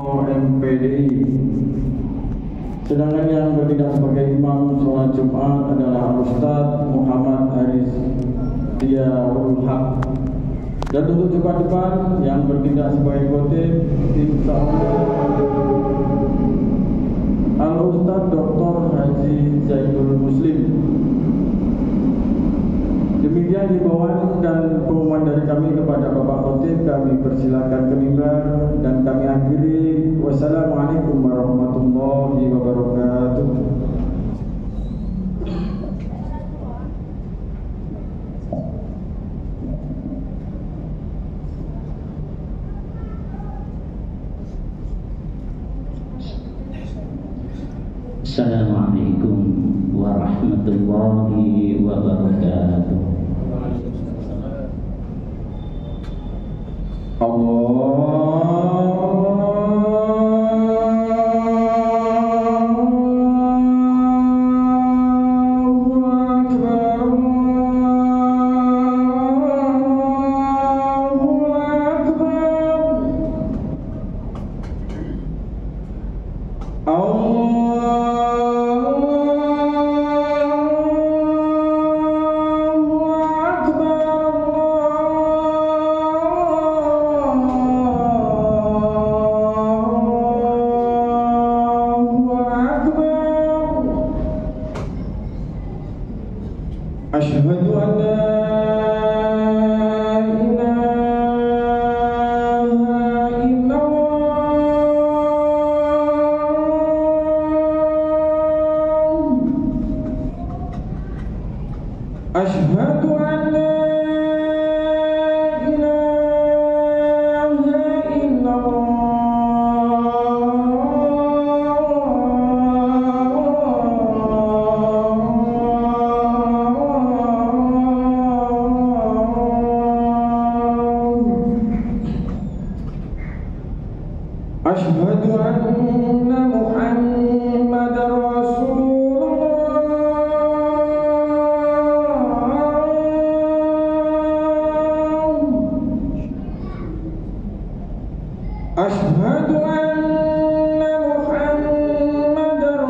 MPDI. Sedangkan yang bertindak sebagai imam sholat Jumat adalah Ustaz Muhammad Haris Diaul Haq. Dan untuk Jumat depan yang bertindak sebagai khotib Al-Ustaz Dr. Haji Zaidul Muslim. Demikian himbauan dan pengumuman dari kami kepada Bapak Khotib. Kami persilakan ke mimbar dan kami akhiri. Wassalamualaikum warahmatullahi wabarakatuh. Assalamualaikum warahmatullahi wabarakatuh. Asyhadu an la ilaha illallah. Asyhadu an la Asyhadu anna Muhammadar Rasulullah. Asyhadu anna Muhammadar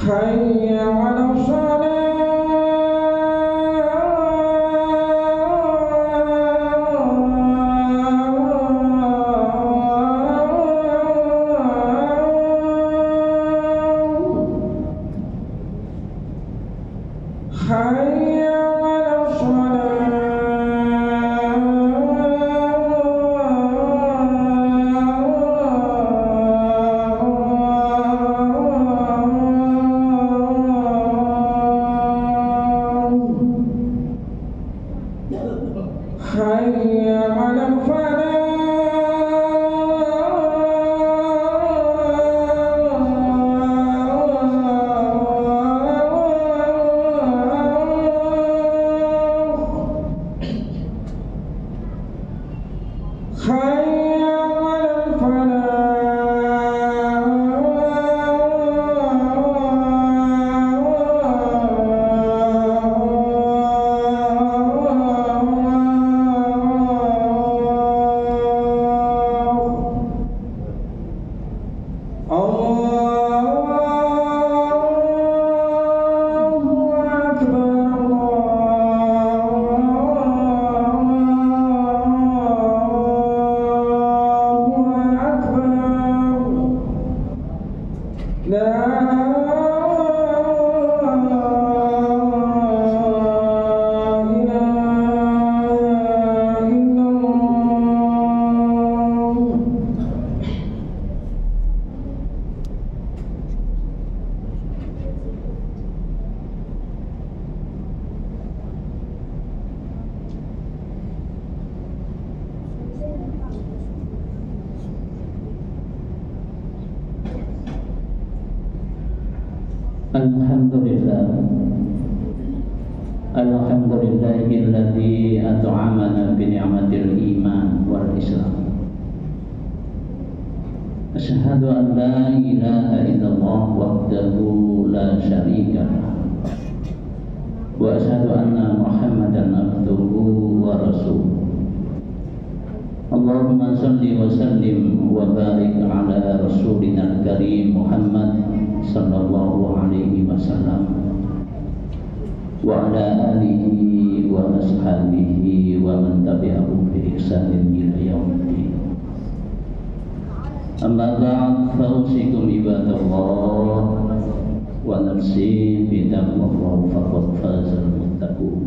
Hayya 'alas shalah. Hayya 'alas Hayya 'alal falah. Hayya 'alal Alhamdulillah. Alhamdulillahilladzi at'amana bi ni'matil iman wal islam أشهد أن لا إله إلا الله وحده لا شريك له وأشهد أن محمدا عبده ورسوله اللهم صل وسلم وبارك على رسولنا الكريم محمد صلى الله عليه وسلم وعلى آله وأصحابه ومن تبعهم بإحسان إلى يوم الدين. أما بعد فأوصيكم عباد الله ونفسي بتقوى الله فقد فاز المتقون.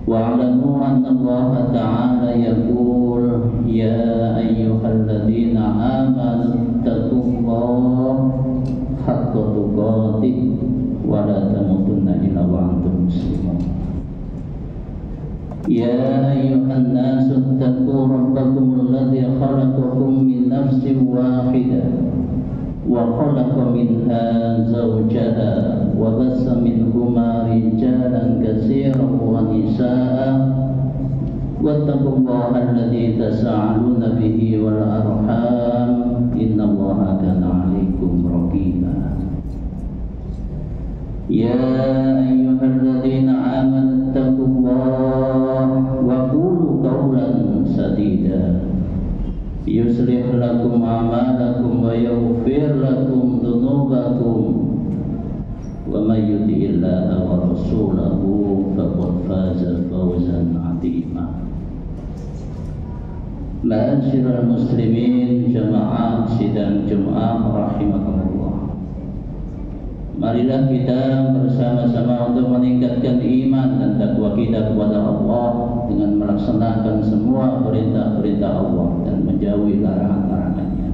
واعلموا أن الله تعالى يقول يا أيها الذين آمنوا اتقوا الله حق تقاته ولا تموتن إلا وأنتم مسلمون. يا أيها الناس اتقوا ربكم الذي خلقكم من نفس واحدة وخلق منها زوجها وبث منهما رجالا كثيرا ونساء واتقوا الله الذي تساءلون به والأرحام إن الله كان عليكم رقيبا. يا أيها الذين آمنوا اتقوا الله وقولوا قولا سديدا يصلح لكم أعمالكم ويغفر لكم ذنوبكم ومن يطع الله ورسوله فقد فاز فوزا عظيما. Ma'asyiral muslimin jamaah sidang Jumat rahimakumullah. Marilah kita bersama-sama untuk meningkatkan iman dan takwa kita kepada Allah dengan melaksanakan semua perintah-perintah Allah dan menjauhi larangan-larangannya.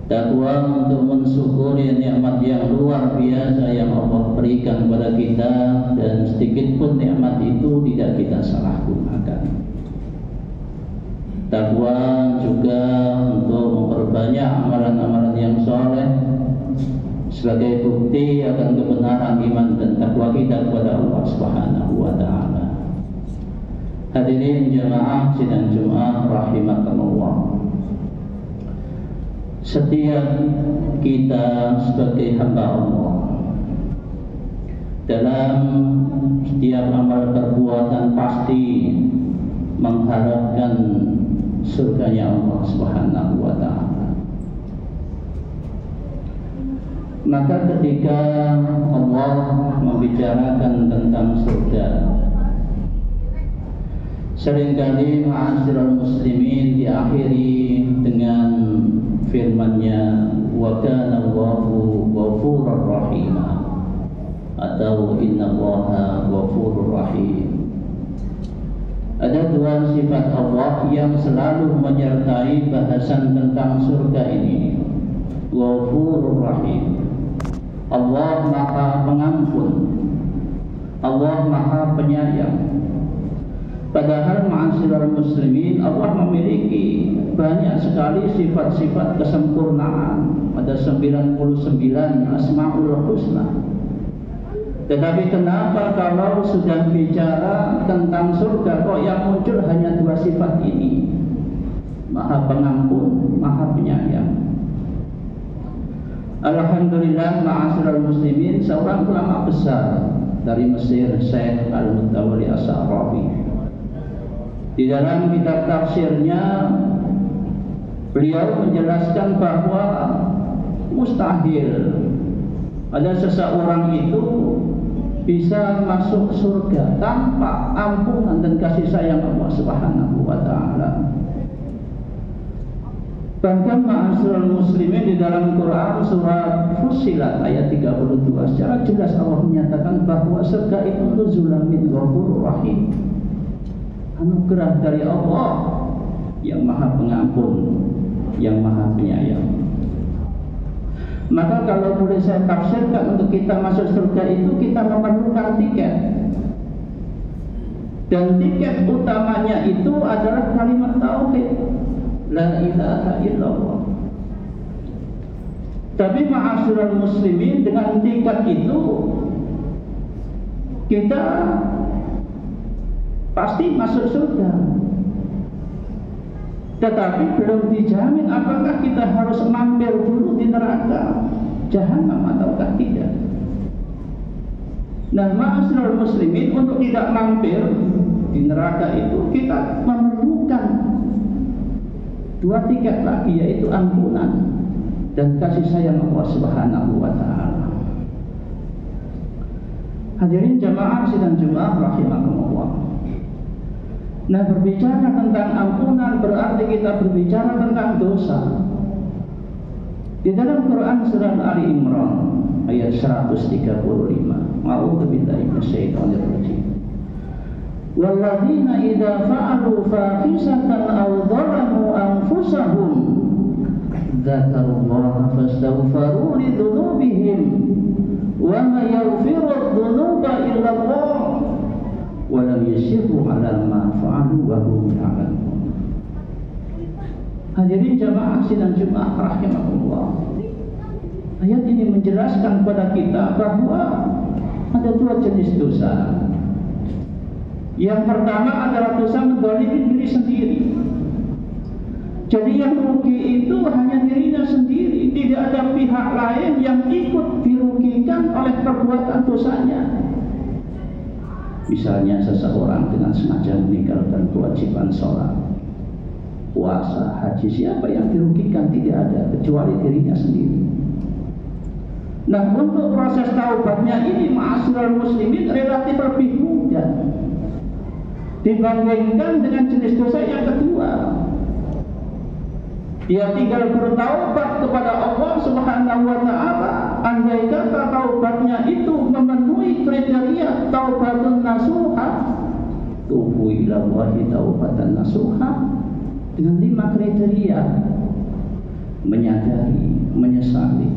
Takwa untuk mensyukuri nikmat yang luar biasa yang Allah berikan kepada kita dan sedikit pun nikmat itu tidak kita salahgunakan. Takwa juga untuk memperbanyak amalan-amalan yang soleh sebagai bukti akan kebenaran iman dan takwa kita kepada Allah Subhanahu wa taala. Hadirin jamaah sidang Jumat rahimakumullah. Setiap kita sebagai hamba Allah dalam setiap amal perbuatan pasti mengharapkan surganya Allah Subhanahu wa taala. Maka ketika Allah membicarakan tentang surga, seringkali ma'asyiral muslimin diakhiri dengan firman-Nya wa kana Allahu ghafurur rahim atau innallaha ghafurur rahim. Ada dua sifat Allah yang selalu menyertai bahasan tentang surga ini. Ghafurur rahim. Allah Maha Pengampun. Allah Maha Penyayang. Padahal ma'asyiral muslimin, Allah memiliki banyak sekali sifat-sifat kesempurnaan. Ada 99 Asmaul Husna. Tetapi kenapa kalau sudah bicara tentang surga kok yang muncul hanya dua sifat ini? Maha Pengampun, Maha Penyayang. Alhamdulillah ma'asyiral muslimin, seorang ulama besar dari Mesir, Syekh Al-Mutawalli As-Sa'rawi, di dalam kitab tafsirnya beliau menjelaskan bahwa mustahil ada seseorang itu bisa masuk surga tanpa ampunan dan kasih sayang Allah Subhanahu wa taala. Bahkan ma'asyiral muslimin di dalam Quran surat Fussilat ayat 32 secara jelas Allah menyatakan bahwa surga itu nuzulan min ghafurur rahim. Anugerah dari Allah yang Maha Pengampun, yang Maha Penyayang. Maka kalau boleh saya tafsirkan, untuk kita masuk surga itu kita memerlukan tiket. Dan tiket utamanya itu adalah kalimat tauhid, la ilaha illallah. Tapi ma'asyiral muslimin, dengan tiket itu kita pasti masuk surga. Tetapi belum dijamin apakah kita harus mampir dulu di neraka jahanam ataukah tidak. Nah, ma'asyiral muslimin, untuk tidak mampir di neraka itu kita memerlukan 2 tiket lagi, yaitu ampunan dan kasih sayang Allah Subhanahu wa taala. Hadirin jamaah sidang Jumat rahimakumullah. Nah, berbicara tentang ampunan berarti kita berbicara tentang dosa. Di dalam Quran surah Ali Imran ayat 135, A'udzubillahi minasyaitonir rajim. Walladzina idza fa'alu fahisatan aw dzalamu anfusahum dzakarullaha fastaghfaru lidzunubihim wa ma yaghfiru dzunuba illa Allah wa lam yusirru 'ala ma fa'alu wa hum ya'lamun. Hadirin jamaah sidang Jumat rahimahullah. Ayat ini menjelaskan kepada kita bahwa ada 2 jenis dosa. Yang pertama adalah dosa menzalimi diri sendiri. Jadi yang rugi itu hanya dirinya sendiri, tidak ada pihak lain yang ikut dirugikan oleh perbuatan dosanya. Misalnya seseorang dengan sengaja meninggalkan kewajiban sholat, puasa, haji, siapa yang dirugikan? Tidak ada, kecuali dirinya sendiri. Nah, untuk proses taubatnya ini ma'asyiral muslimin relatif lebih mudah dibandingkan dengan jenis dosa yang kedua. Dia tinggal bertaubat kepada Allah Subhanahu wa taala. Andai kata taubatnya itu memenuhi kriteria taubatun nasuha, tubu ila Allahi taubatan nasuha, dengan 5 kriteria: menyadari, menyesali,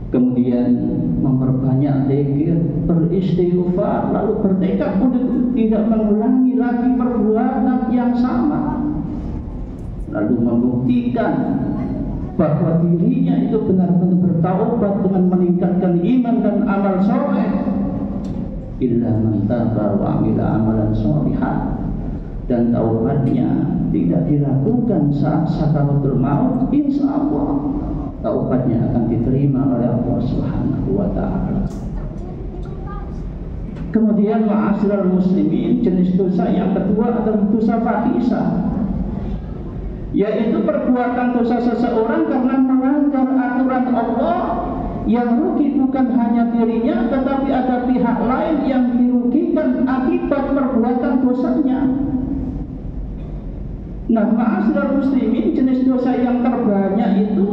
kemudian memperbanyak zikir, beristighfar, lalu bertekad untuk tidak mengulangi lagi perbuatan yang sama, lalu membuktikan bahwa dirinya itu benar-benar bertaubat dengan meningkatkan iman dan amal soleh. Illa man taba wa amila amalan sholihan, dan taubatnya tidak dilakukan saat sakaratul maut, insya Allah taubatnya akan diterima oleh Allah Subhanahu wa taala. Kemudian ma'asyiral muslimin, jenis dosa yang kedua adalah dosa fahisah, yaitu perbuatan dosa seseorang karena melanggar aturan Allah, yang rugi bukan hanya dirinya tetapi ada pihak lain yang dirugikan akibat perbuatan dosanya. Nah, ma'asyiral muslimin, jenis dosa yang terbanyak itu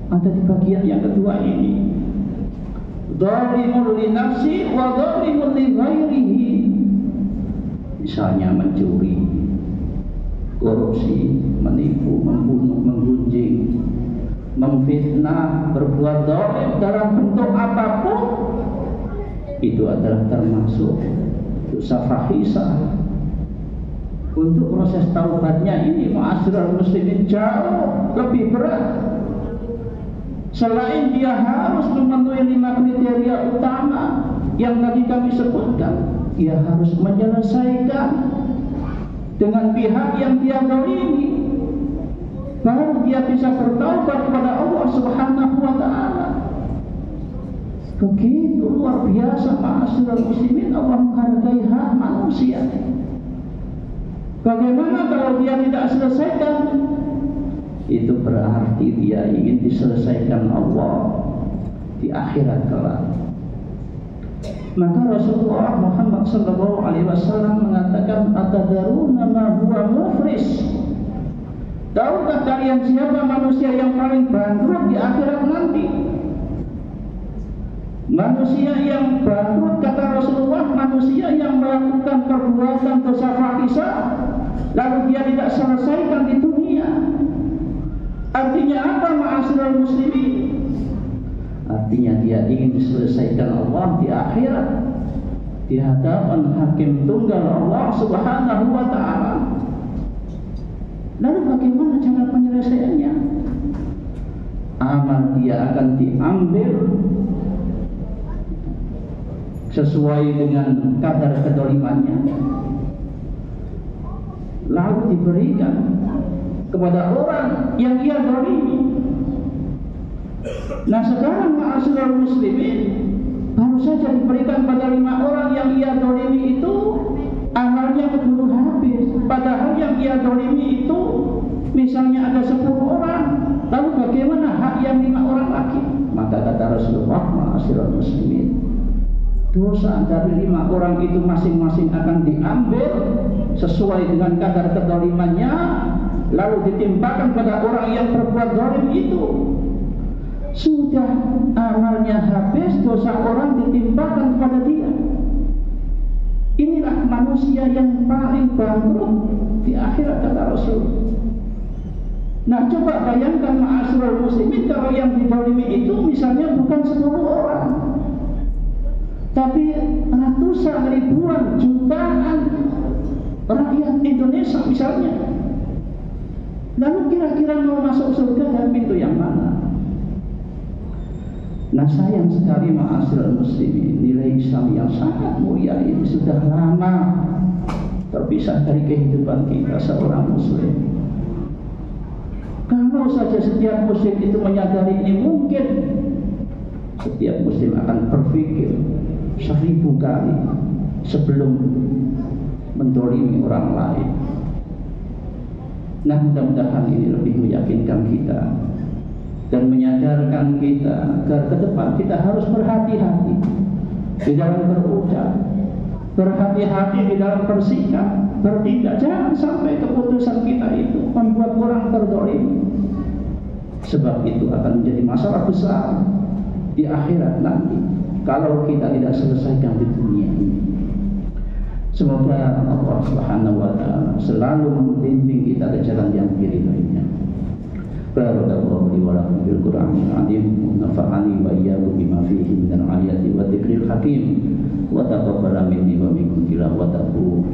ada di bagian yang kedua ini. Dzalimun li nafsi wa dzalimun li ghairihi. Misalnya mencuri, korupsi, menipu, membunuh, menggunjing, memfitnah, berbuat zalim dalam bentuk apapun, itu adalah termasuk dosa fahisah. Untuk proses taubatnya ini ma'asyiral muslimin jauh lebih berat. Selain dia harus memenuhi 5 kriteria utama yang tadi kami sebutkan, dia harus menyelesaikan dengan pihak yang dia zalimi, baru dia bisa bertaubat kepada Allah Subhanahu wa taala. Begitu luar biasa ma'asyiral muslimin Allah menghargai hak manusia. Bagaimana kalau dia tidak selesaikan? Itu berarti dia ingin diselesaikan Allah di akhirat kelak. Maka Rasulullah Muhammad SAW mengatakan, "Atadaruna ma huwa muflis?" Tahukah kalian siapa manusia yang paling bangkrut di akhirat nanti? Manusia yang bangkrut, kata Rasulullah, manusia yang melakukan perbuatan dosa fahisah lalu dia tidak selesaikan di dunia. Artinya apa ma'asyiral muslimin? Artinya dia ingin diselesaikan Allah di akhirat, di hadapan hakim tunggal Allah Subhanahu wa taala. Lalu bagaimana cara penyelesaiannya? Amal dia akan diambil sesuai dengan kadar kedolimannya. lalu diberikan kepada orang yang ia zalimi. Nah sekarang ma'asyiral muslimin, baru saja diberikan pada 5 orang yang ia zalimi itu amalnya keburu habis. Padahal yang ia zalimi itu misalnya ada 10 orang, lalu bagaimana hak yang 5 orang lagi? Maka kata Rasulullah, ma'asyiral muslimin, dosa dari 5 orang itu masing-masing akan diambil sesuai dengan kadar kezalimannya, lalu ditimpakan pada orang yang berbuat zalim itu. Sudah amalnya habis, dosa orang ditimpakan kepada dia. Inilah manusia yang paling bangkrut di akhirat, kata Rasul. Nah coba bayangkan ma'asyiral muslimin, kalau yang dizalimi itu misalnya bukan 10 orang, tapi ratusan, ribuan, jutaan rakyat Indonesia misalnya. Lalu kira-kira mau masuk surga dan pintu yang mana? Nah sayang sekali ma'asyiral muslimin, nilai Islam yang sangat mulia ini sudah lama terpisah dari kehidupan kita seorang muslim. Kalau saja setiap muslim itu menyadari ini, mungkin setiap muslim akan berpikir 1000 kali sebelum mendolimi orang lain. Nah mudah-mudahan ini lebih meyakinkan kita dan menyadarkan kita agar ke depan kita harus berhati-hati di dalam berucap, berhati-hati di dalam bersikap, bertindak. Jangan sampai keputusan kita itu membuat orang terdolimi, sebab itu akan menjadi masalah besar di akhirat nanti kalau kita tidak selesaikan di dunia ini. Semoga Allah Subhanahu wa ta'ala selalu membimbing kita ke jalan yang diridhoinya. Barakallahu li wa lakum bil Qur'anil azim, nafa'ani wa iyyakum bima fihi minal ayati wa dzikril hakim, wa taqabbala minni wa minkum tilawatahu.